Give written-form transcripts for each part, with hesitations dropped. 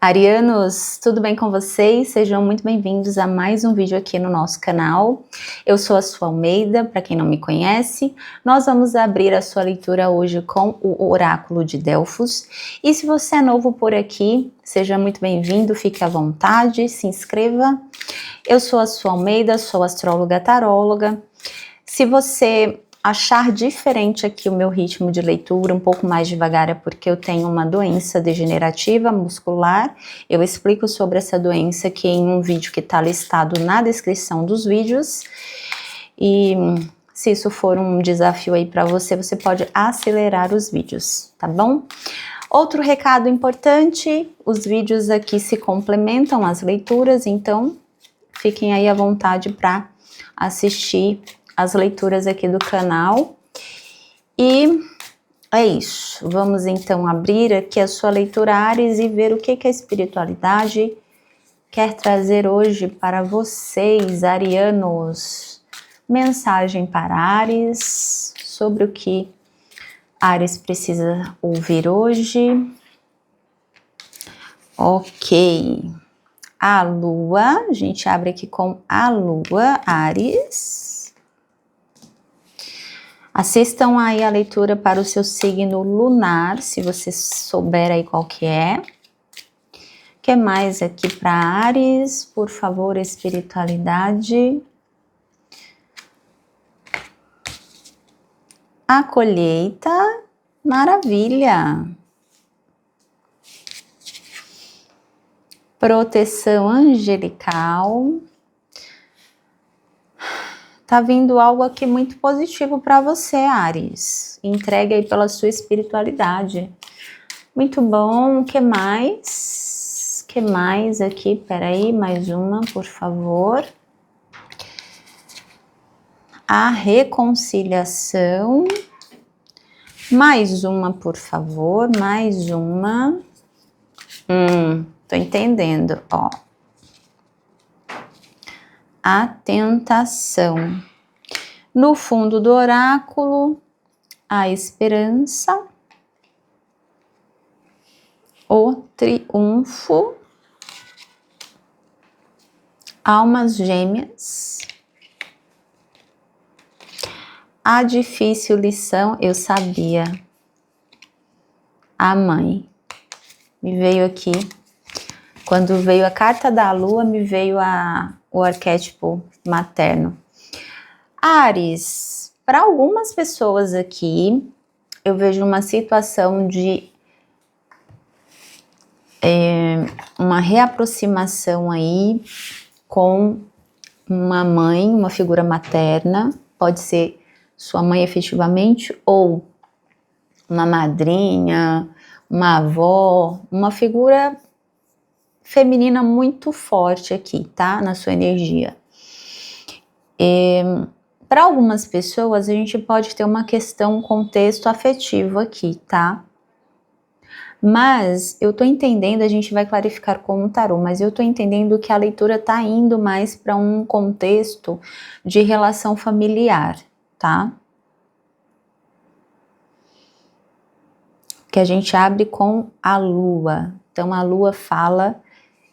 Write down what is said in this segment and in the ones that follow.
Arianos, tudo bem com vocês? Sejam muito bem-vindos a mais um vídeo aqui no nosso canal. Eu sou a Su Almeida, para quem não me conhece. Nós vamos abrir a sua leitura hoje com o Oráculo de Delfos. E se você é novo por aqui, seja muito bem-vindo, fique à vontade, se inscreva. Eu sou a Su Almeida, sou astróloga taróloga. Se você achar diferente aqui o meu ritmo de leitura, um pouco mais devagar, é porque eu tenho uma doença degenerativa muscular. Eu explico sobre essa doença aqui em um vídeo que está listado na descrição dos vídeos. E se isso for um desafio aí para você, você pode acelerar os vídeos, tá bom? Outro recado importante, os vídeos aqui se complementam as leituras, então fiquem aí à vontade para assistir as leituras aqui do canal. E é isso, vamos então abrir aqui a sua leitura Áries e ver o que a espiritualidade quer trazer hoje para vocês, arianos. Mensagem para Áries, sobre o que Áries precisa ouvir hoje. Ok, a Lua, a gente abre aqui com a Lua, Áries. Assistam aí a leitura para o seu signo lunar, se você souber aí qual que é. O que mais aqui para Áries? Por favor, espiritualidade. A colheita, maravilha. Proteção angelical. Tá vindo algo aqui muito positivo para você, Áries. Entregue aí pela sua espiritualidade. Muito bom. O que mais? O que mais aqui? Peraí, mais uma, por favor. A reconciliação. Mais uma, por favor. Mais uma. Tô entendendo, ó. A tentação. No fundo do oráculo, a esperança, o triunfo, almas gêmeas, a difícil lição, eu sabia, a mãe. Me veio aqui, quando veio a carta da Lua, me veio o arquétipo materno. Áries, para algumas pessoas aqui, eu vejo uma situação de uma reaproximação aí com uma mãe, uma figura materna, pode ser sua mãe efetivamente, ou uma madrinha, uma avó, uma figura feminina muito forte aqui, tá? Na sua energia. Para algumas pessoas, a gente pode ter uma questão, um contexto afetivo aqui, tá? Mas eu tô entendendo, a gente vai clarificar com o tarô, mas eu tô entendendo que a leitura tá indo mais para um contexto de relação familiar, tá? Que a gente abre com a Lua. Então a Lua fala,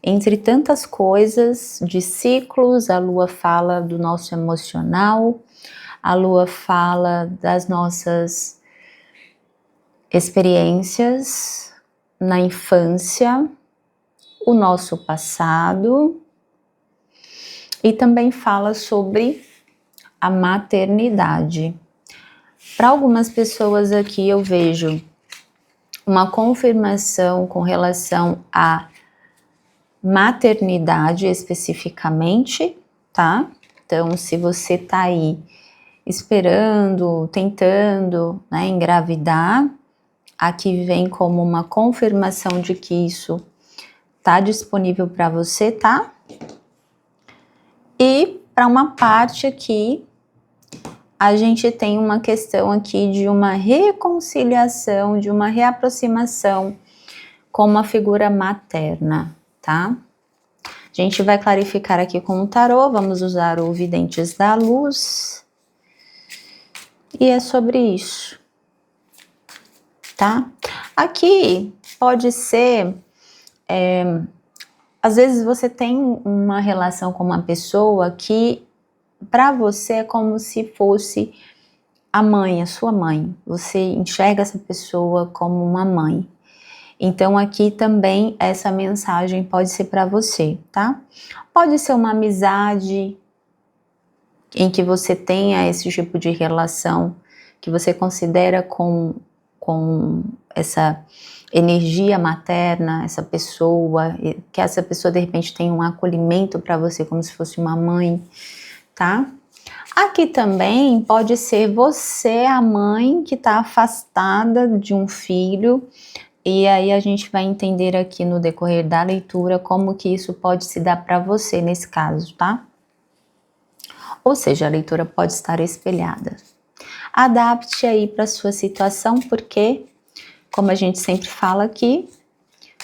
entre tantas coisas, de ciclos, a Lua fala do nosso emocional, a Lua fala das nossas experiências na infância, o nosso passado, e também fala sobre a maternidade. Para algumas pessoas aqui eu vejo uma confirmação com relação à maternidade especificamente, tá? Então, se você tá aí esperando, tentando, né, engravidar, aqui vem como uma confirmação de que isso tá disponível para você, tá? E para uma parte aqui, a gente tem uma questão aqui de uma reconciliação, de uma reaproximação com uma figura materna, tá? A gente vai clarificar aqui com o tarô, vamos usar o Videntes da Luz. E é sobre isso, tá? Aqui pode ser às vezes você tem uma relação com uma pessoa que para você é como se fosse a mãe, a sua mãe. Você enxerga essa pessoa como uma mãe. Então aqui também essa mensagem pode ser para você, tá? Pode ser uma amizade em que você tenha esse tipo de relação que você considera com essa energia materna, essa pessoa, que essa pessoa de repente tem um acolhimento para você como se fosse uma mãe, tá? Aqui também pode ser você a mãe que está afastada de um filho, e aí a gente vai entender aqui no decorrer da leitura como que isso pode se dar para você nesse caso, tá? Ou seja, a leitura pode estar espelhada. Adapte aí para sua situação, porque, como a gente sempre fala aqui,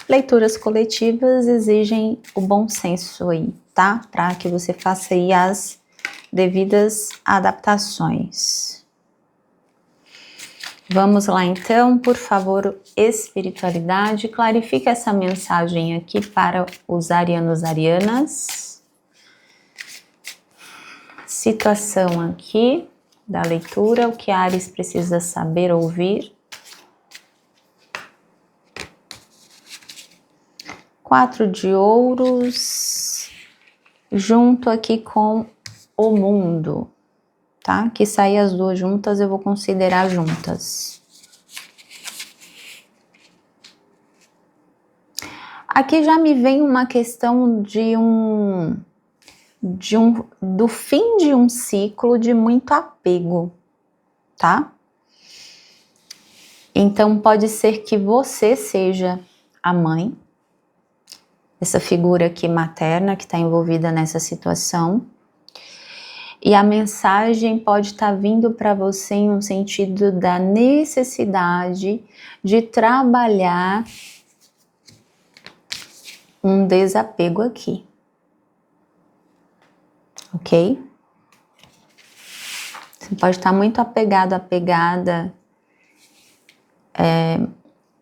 leituras coletivas exigem o bom senso aí, tá? Para que você faça aí as devidas adaptações. Vamos lá então, por favor, espiritualidade, clarifica essa mensagem aqui para os arianos, arianas. Situação aqui da leitura, o que Áries precisa saber ouvir. 4 de ouros, junto aqui com o mundo, tá? Que sair as duas juntas, eu vou considerar juntas. Aqui já me vem uma questão do fim de um ciclo de muito apego, tá? Então pode ser que você seja a mãe, essa figura aqui materna que está envolvida nessa situação, e a mensagem pode estar vindo para você em um sentido da necessidade de trabalhar um desapego aqui, ok? Você pode estar muito apegado, apegada,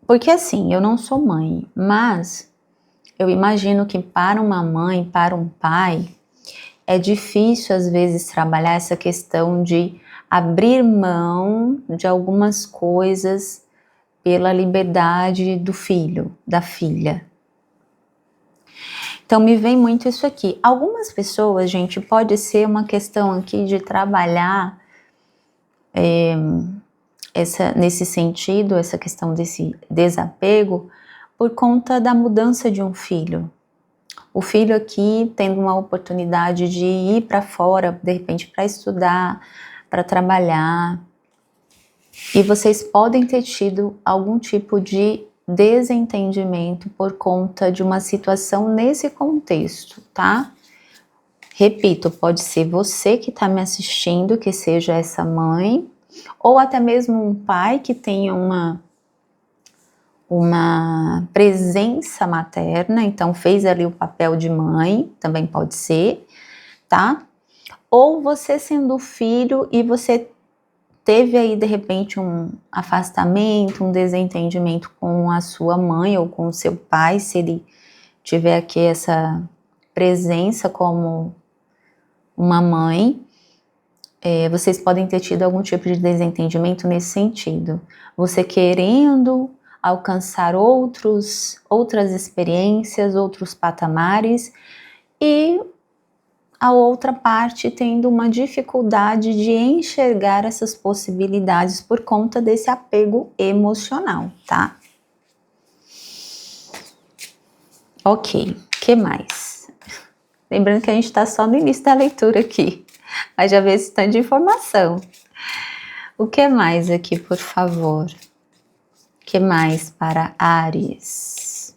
porque assim, eu não sou mãe, mas eu imagino que para uma mãe, para um pai, é difícil às vezes trabalhar essa questão de abrir mão de algumas coisas pela liberdade do filho, da filha. Então me vem muito isso aqui. Algumas pessoas, gente, pode ser uma questão aqui de trabalhar nesse sentido, essa questão desse desapego, por conta da mudança de um filho. O filho aqui tendo uma oportunidade de ir para fora, de repente para estudar, para trabalhar, e vocês podem ter tido algum tipo de desentendimento por conta de uma situação nesse contexto, tá? Repito, pode ser você que está me assistindo, que seja essa mãe, ou até mesmo um pai que tenha uma presença materna, então fez ali o papel de mãe, também pode ser, tá? Ou você sendo filho e você teve aí de repente um afastamento, um desentendimento com a sua mãe ou com o seu pai, se ele tiver aqui essa presença como uma mãe, vocês podem ter tido algum tipo de desentendimento nesse sentido. Você querendo alcançar outras experiências, outros patamares, e a outra parte tendo uma dificuldade de enxergar essas possibilidades por conta desse apego emocional, tá? Ok, que mais? Lembrando que a gente está só no início da leitura aqui, mas já veio esse tanto de informação. O que mais aqui, por favor? O que mais para Áries?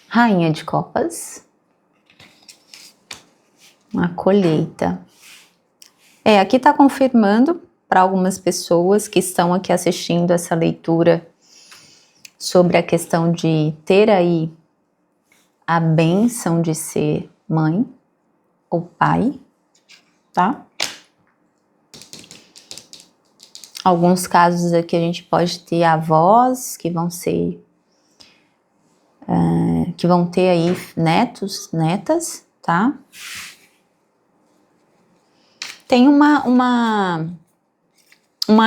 Rainha de Copas. Uma colheita. Aqui está confirmando para algumas pessoas que estão aqui assistindo essa leitura sobre a questão de ter aí a bênção de ser mãe ou pai, tá? Alguns casos aqui a gente pode ter avós que vão ser que vão ter aí netos, netas, tá? Tem uma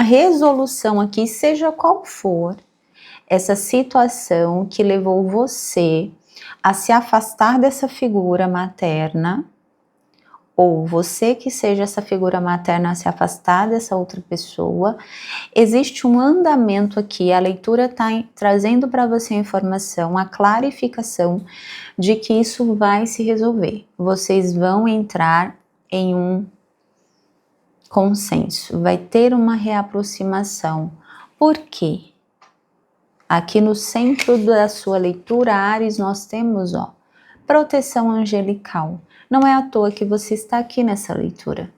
resolução aqui, seja qual for essa situação que levou você a se afastar dessa figura materna, ou você que seja essa figura materna a se afastar dessa outra pessoa, existe um andamento aqui, a leitura está trazendo para você a informação, a clarificação de que isso vai se resolver. Vocês vão entrar em um consenso, vai ter uma reaproximação. Por quê? Aqui no centro da sua leitura, Áries, nós temos, ó, proteção angelical. Não é à toa que você está aqui nessa leitura.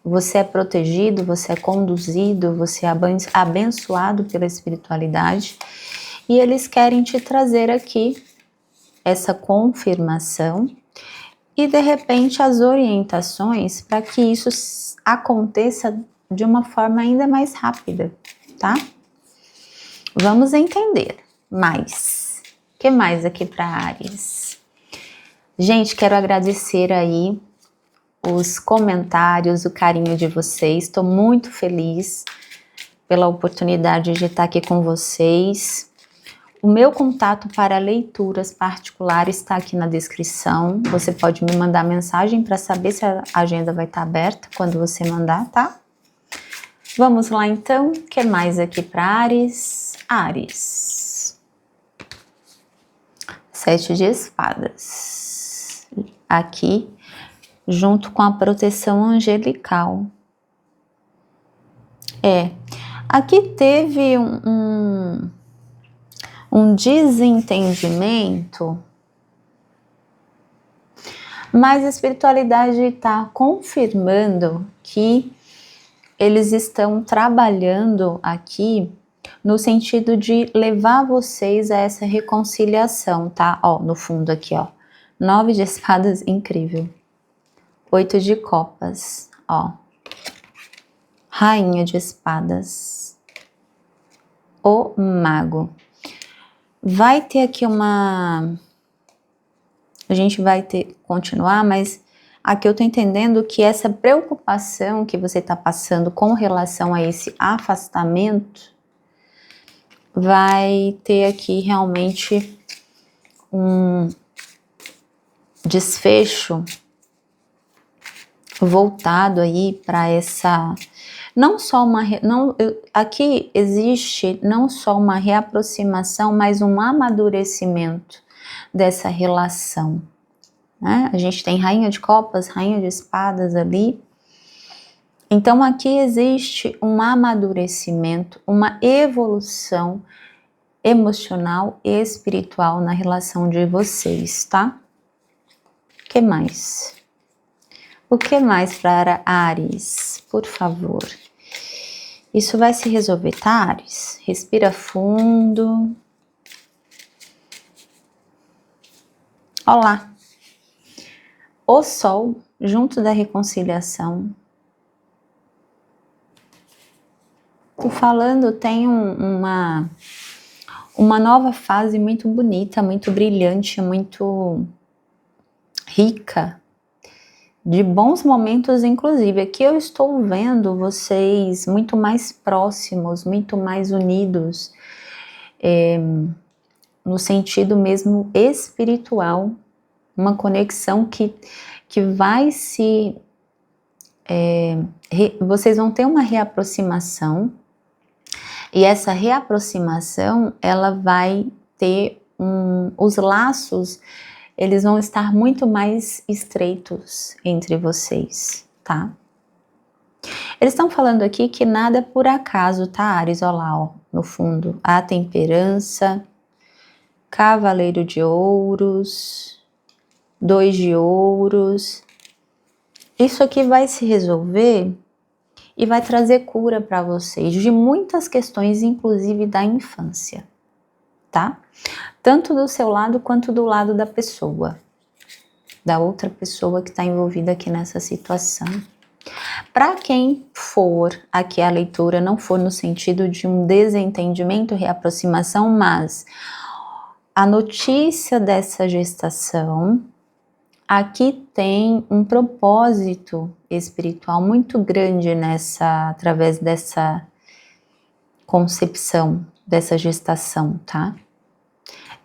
Você é protegido, você é conduzido, você é abençoado pela espiritualidade e eles querem te trazer aqui essa confirmação e de repente as orientações para que isso aconteça de uma forma ainda mais rápida, tá? Vamos entender mais. O que mais aqui para Áries? Gente, quero agradecer aí os comentários, o carinho de vocês. Estou muito feliz pela oportunidade de estar aqui com vocês. O meu contato para leituras particulares está aqui na descrição. Você pode me mandar mensagem para saber se a agenda vai estar aberta quando você mandar, tá? Vamos lá então. O que mais aqui para Áries? Áries. 7 de espadas. Aqui, junto com a proteção angelical. Aqui teve um desentendimento, mas a espiritualidade está confirmando que eles estão trabalhando aqui no sentido de levar vocês a essa reconciliação, tá? Ó, no fundo aqui, ó. 9 de espadas, incrível. 8 de copas, ó. Rainha de espadas. O mago. Vai ter aqui uma... A gente vai continuar, mas aqui eu tô entendendo que essa preocupação que você tá passando com relação a esse afastamento vai ter aqui realmente um desfecho voltado aí para essa, não só uma, aqui existe não só uma reaproximação, mas um amadurecimento dessa relação, né? A gente tem Rainha de Copas, Rainha de Espadas ali, então aqui existe um amadurecimento, uma evolução emocional e espiritual na relação de vocês, tá? O que mais? O que mais para Áries? Por favor. Isso vai se resolver, tá, Áries? Respira fundo. Olá. O Sol, junto da reconciliação. Tô falando, tem uma nova fase muito bonita, muito brilhante, muito rica, de bons momentos, inclusive. Aqui eu estou vendo vocês muito mais próximos, muito mais unidos, no sentido mesmo espiritual, uma conexão que vai se... vocês vão ter uma reaproximação, e essa reaproximação, ela vai ter os laços, eles vão estar muito mais estreitos entre vocês, tá? Eles estão falando aqui que nada é por acaso, tá, Áries? Olha lá, ó, no fundo, a temperança, Cavaleiro de Ouros, 2 de Ouros. Isso aqui vai se resolver e vai trazer cura para vocês de muitas questões, inclusive da infância, tá? Tanto do seu lado quanto do lado da pessoa, da outra pessoa que está envolvida aqui nessa situação. Para quem for aqui a leitura, não for no sentido de um desentendimento, reaproximação, mas a notícia dessa gestação, aqui tem um propósito espiritual muito grande através dessa concepção, dessa gestação, tá?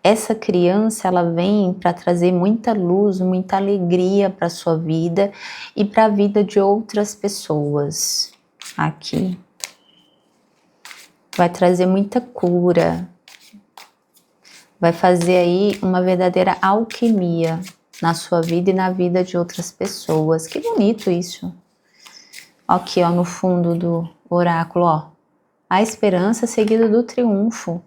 Essa criança, ela vem para trazer muita luz, muita alegria para sua vida e para a vida de outras pessoas. Aqui vai trazer muita cura, vai fazer aí uma verdadeira alquimia na sua vida e na vida de outras pessoas. Que bonito isso. Aqui, ó, no fundo do oráculo, ó, a esperança seguida do triunfo.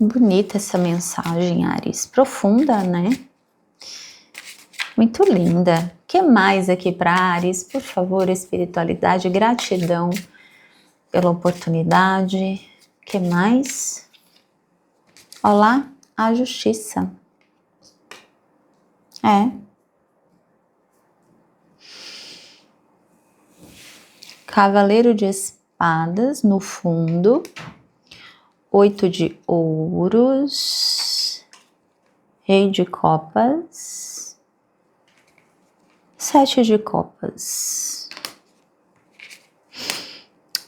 Bonita essa mensagem, Áries. Profunda, né? Muito linda. O que mais aqui para Áries? Por favor, espiritualidade, gratidão pela oportunidade. O que mais? Olá, a justiça. Cavaleiro de espadas no fundo. 8 de ouros. Rei de copas. 7 de copas.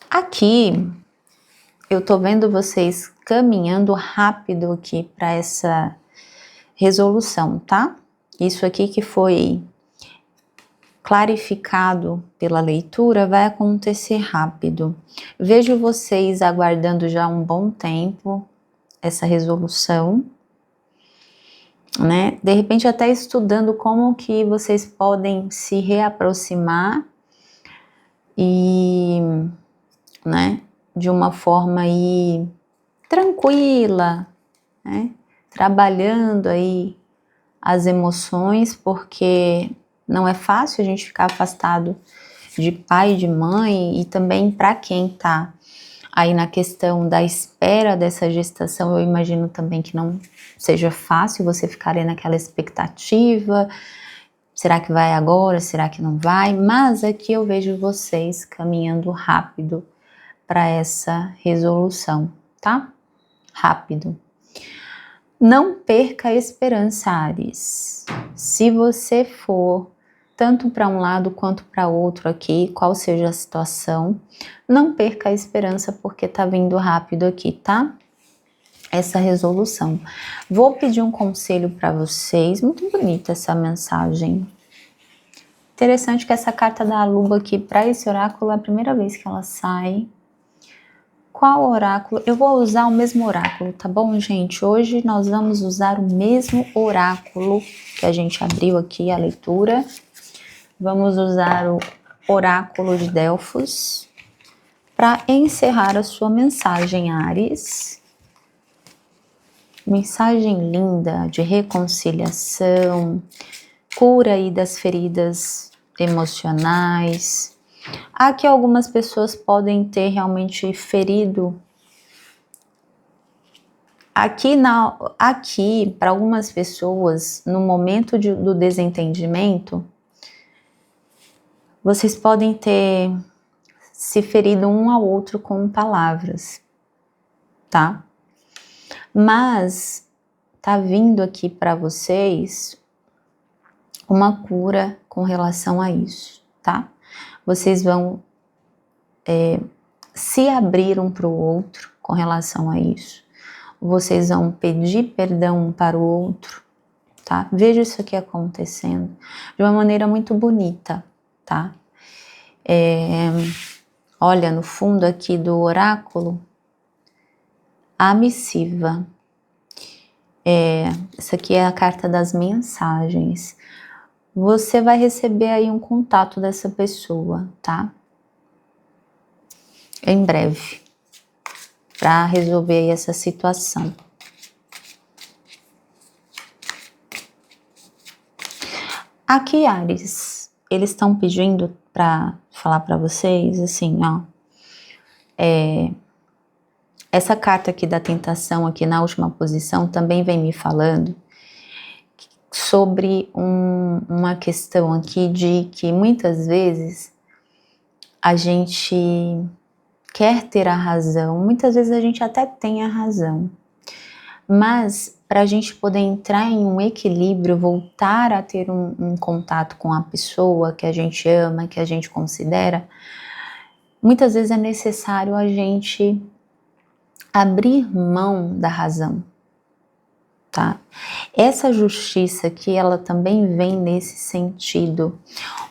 Aqui, eu tô vendo vocês caminhando rápido aqui para essa resolução, tá? Isso aqui que foi clarificado pela leitura vai acontecer rápido. Vejo vocês aguardando já um bom tempo essa resolução, né? De repente até estudando como que vocês podem se reaproximar e, né, de uma forma aí tranquila, né? Trabalhando aí as emoções, porque não é fácil a gente ficar afastado de pai e de mãe, e também para quem tá aí na questão da espera dessa gestação, eu imagino também que não seja fácil você ficar aí naquela expectativa, será que vai agora, será que não vai? Mas aqui eu vejo vocês caminhando rápido para essa resolução, tá? Rápido. Não perca a esperança, Áries. Se você for tanto para um lado quanto para outro aqui, qual seja a situação, não perca a esperança porque tá vindo rápido aqui, tá? Essa resolução. Vou pedir um conselho para vocês. Muito bonita essa mensagem. Interessante que essa carta da Luba aqui para esse oráculo é a primeira vez que ela sai. Qual oráculo? Eu vou usar o mesmo oráculo, tá bom, gente? Hoje nós vamos usar o mesmo oráculo que a gente abriu aqui a leitura. Vamos usar o oráculo de Delfos para encerrar a sua mensagem, Áries. Mensagem linda de reconciliação, cura aí das feridas emocionais. Aqui algumas pessoas podem ter realmente ferido. Aqui para algumas pessoas, no momento do desentendimento, vocês podem ter se ferido um ao outro com palavras, tá? Mas tá vindo aqui para vocês uma cura com relação a isso, tá? Vocês vão se abrir um para o outro com relação a isso. Vocês vão pedir perdão um para o outro, tá? Veja isso aqui acontecendo de uma maneira muito bonita, tá? Olha, no fundo aqui do oráculo, a missiva. Essa aqui é a carta das mensagens. Você vai receber aí um contato dessa pessoa, tá? Em breve, para resolver aí essa situação. Aqui, Áries, eles estão pedindo para falar para vocês assim, ó. Essa carta aqui da tentação, aqui na última posição, também vem me falando sobre uma questão aqui de que muitas vezes a gente quer ter a razão. Muitas vezes a gente até tem a razão, mas para a gente poder entrar em um equilíbrio, voltar a ter um contato com a pessoa que a gente ama, que a gente considera, muitas vezes é necessário a gente abrir mão da razão, tá? Essa justiça aqui, ela também vem nesse sentido.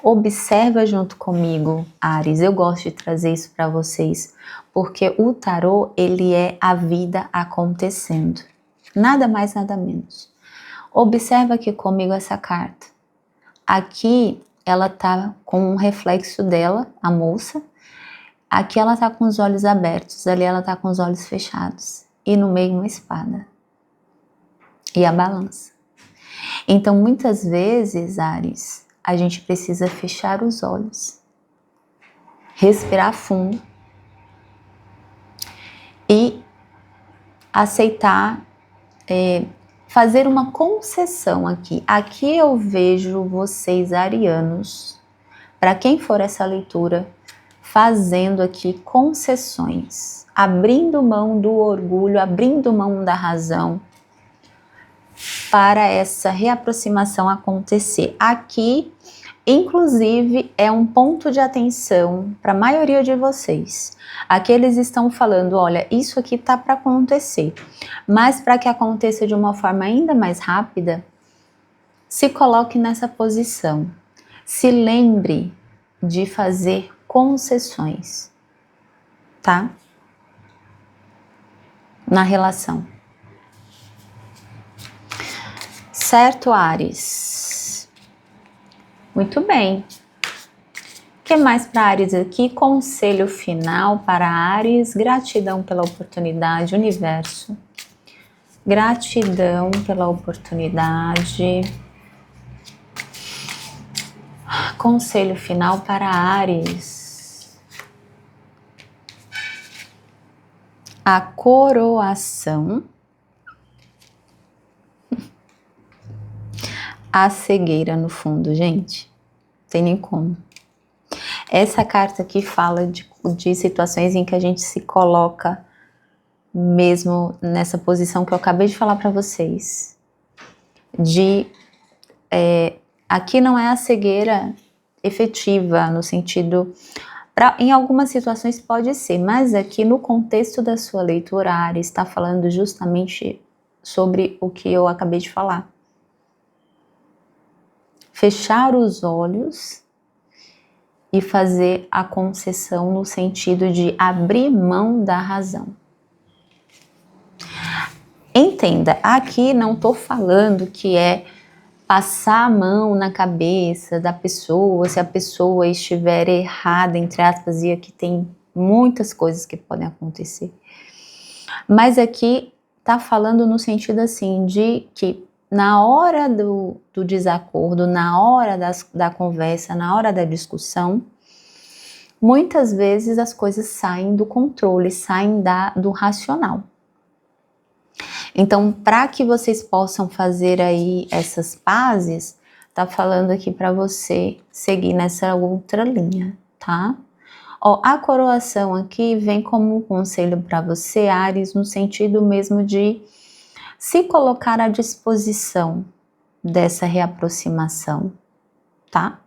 Observa junto comigo, Áries, eu gosto de trazer isso para vocês, porque o tarô, ele é a vida acontecendo. Nada mais, nada menos. Observa aqui comigo essa carta. Aqui ela tá com um reflexo dela, a moça. Aqui ela tá com os olhos abertos, ali ela tá com os olhos fechados. E no meio uma espada. E a balança. Então, muitas vezes, Áries, a gente precisa fechar os olhos, respirar fundo e aceitar, fazer uma concessão aqui. Aqui eu vejo vocês, arianos, para quem for essa leitura, fazendo aqui concessões, abrindo mão do orgulho, abrindo mão da razão, para essa reaproximação acontecer. Aqui, inclusive, é um ponto de atenção para a maioria de vocês. Aqui eles estão falando, olha, isso aqui tá para acontecer, mas para que aconteça de uma forma ainda mais rápida, se coloque nessa posição. Se lembre de fazer concessões, tá? Na relação. Certo, Áries? Muito bem. O que mais para Áries aqui? Conselho final para Áries. Gratidão pela oportunidade, universo. Gratidão pela oportunidade. Conselho final para Áries. A coroação. A cegueira no fundo, gente. Não tem nem como. Essa carta aqui fala de situações em que a gente se coloca mesmo nessa posição que eu acabei de falar para vocês. Aqui não é a cegueira efetiva, no sentido... em algumas situações pode ser, mas aqui no contexto da sua leitura, Áries, está falando justamente sobre o que eu acabei de falar. Fechar os olhos e fazer a concessão no sentido de abrir mão da razão. Entenda, aqui não estou falando que é passar a mão na cabeça da pessoa, se a pessoa estiver errada, entre aspas, e aqui tem muitas coisas que podem acontecer. Mas aqui está falando no sentido assim, de que na hora do desacordo, na hora da conversa, na hora da discussão, muitas vezes as coisas saem do controle, saem do racional. Então, para que vocês possam fazer aí essas pazes, tá falando aqui para você seguir nessa outra linha, tá? Ó, a coroação aqui vem como um conselho para você, Áries, no sentido mesmo de se colocar à disposição dessa reaproximação, tá?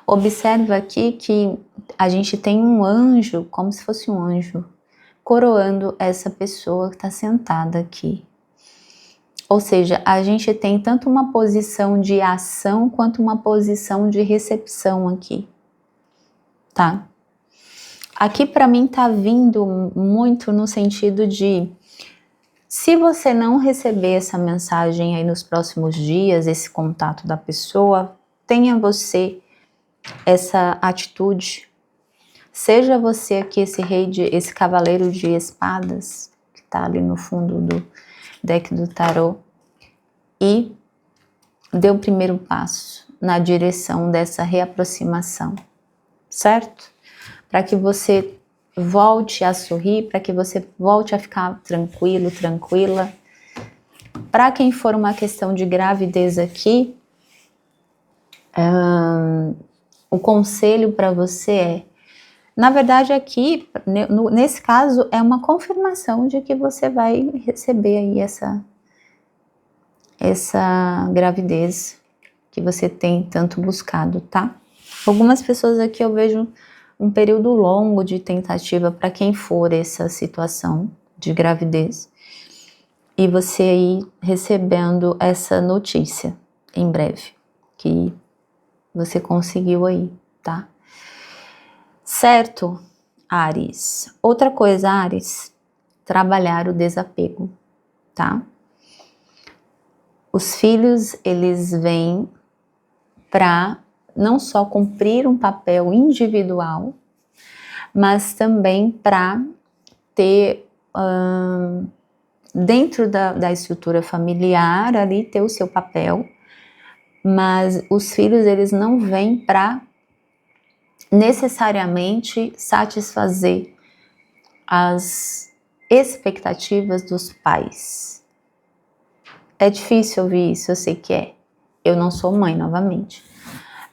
Observa aqui que a gente tem um anjo, como se fosse um anjo, coroando essa pessoa que está sentada aqui. Ou seja, a gente tem tanto uma posição de ação quanto uma posição de recepção aqui, tá? Aqui para mim tá vindo muito no sentido de, se você não receber essa mensagem aí nos próximos dias, esse contato da pessoa, tenha você essa atitude. Seja você aqui esse cavaleiro de espadas, que tá ali no fundo do deck do tarô, e dê o primeiro passo na direção dessa reaproximação, certo? Para que você volte a sorrir, para que você volte a ficar tranquilo, tranquila. Para quem for uma questão de gravidez aqui, o conselho para você é Na verdade, aqui, nesse caso, é uma confirmação de que você vai receber aí essa gravidez que você tem tanto buscado, tá? Algumas pessoas aqui eu vejo um período longo de tentativa para quem for essa situação de gravidez. E você aí recebendo essa notícia em breve, que você conseguiu aí, tá? Certo, Áries. Outra coisa, Áries, trabalhar o desapego, tá? Os filhos, eles vêm para não só cumprir um papel individual, mas também para ter, dentro da estrutura familiar, ali ter o seu papel, mas os filhos, eles não vêm para necessariamente satisfazer as expectativas dos pais. É difícil ouvir isso, eu sei que é. Eu não sou mãe, novamente.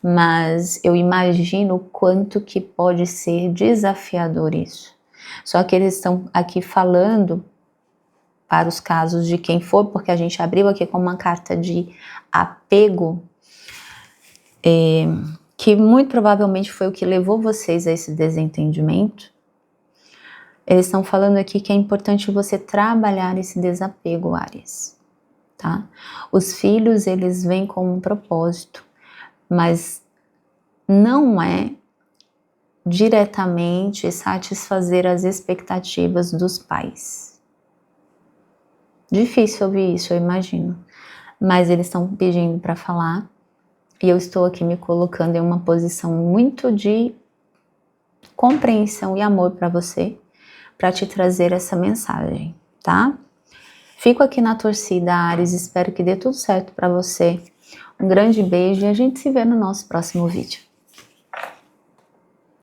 Mas eu imagino o quanto que pode ser desafiador isso. Só que eles estão aqui falando para os casos de quem for, porque a gente abriu aqui com uma carta de apego, que muito provavelmente foi o que levou vocês a esse desentendimento. Eles estão falando aqui que é importante você trabalhar esse desapego, Áries, tá? Os filhos, eles vêm com um propósito, mas não é diretamente satisfazer as expectativas dos pais. Difícil ouvir isso, eu imagino, mas eles estão pedindo para falar e eu estou aqui me colocando em uma posição muito de compreensão e amor para você, para te trazer essa mensagem, tá? Fico aqui na torcida, Áries, espero que dê tudo certo para você. Um grande beijo e a gente se vê no nosso próximo vídeo.